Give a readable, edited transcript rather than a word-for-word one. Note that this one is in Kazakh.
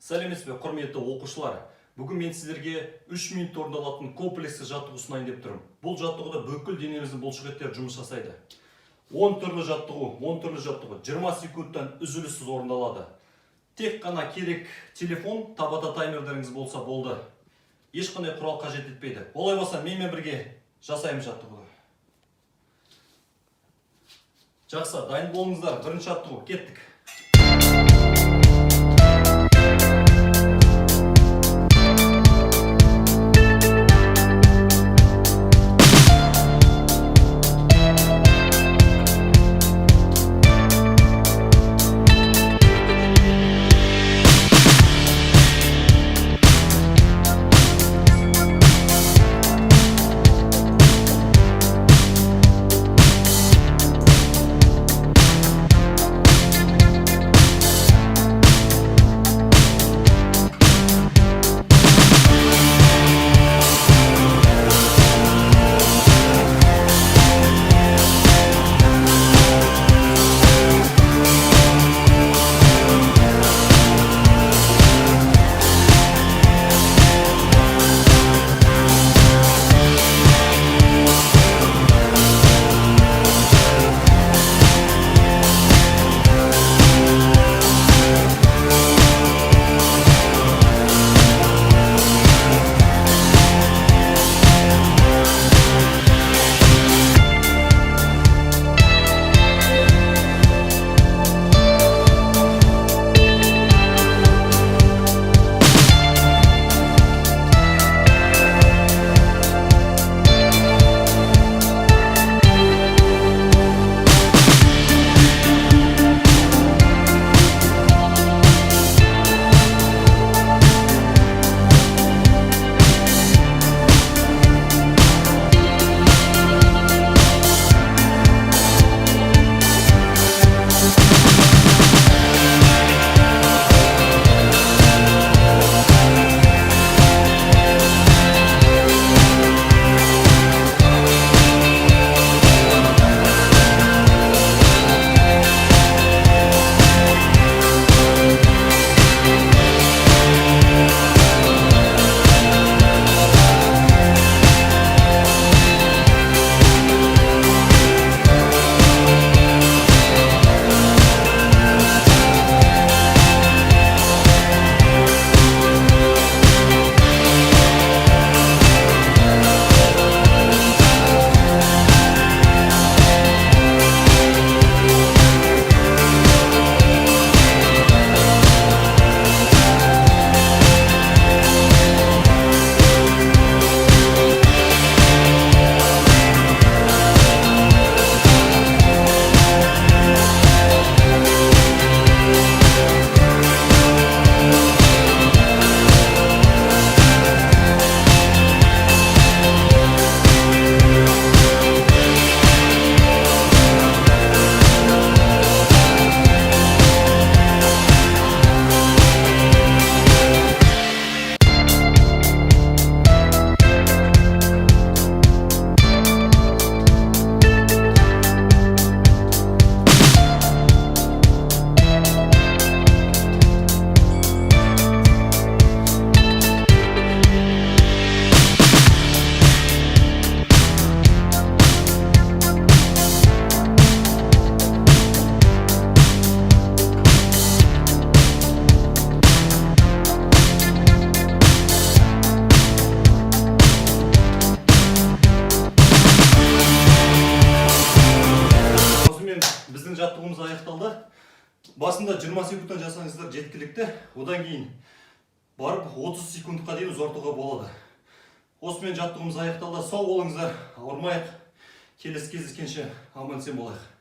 Сәлеметсіз бе, құрметті оқушылар. Бүгін мен сіздерге 3 минут орындалатын комплексті жаттығу ұсынайын деп тұрмын. Бұл жаттығуда бүкіл денеміздің бұлшықеттері жұмыс жасайды. 10 түрлі жаттығу, 20 секундтан үзіліссіз орындалады. Тек қана керек телефон, табата таймерлеріңіз болса болды. Ешқандай құрал қажет етпейді. Олай болса, менімен бірге жасаймыз жаттығуды. Жақсы, дайын болыңыздар. Бірінші жаттығу, кеттік. Жаттығуымыз аяқталды. Басында 20 секундтан жасаңыздар жеткілікті. Одан кейін барып 30 секундқа дейін ұзартуға болады. Осымен жаттығуымыз аяқталды. Сау болыңыздар, ауырмайық. Келесі кездескенше аман-есен болайық.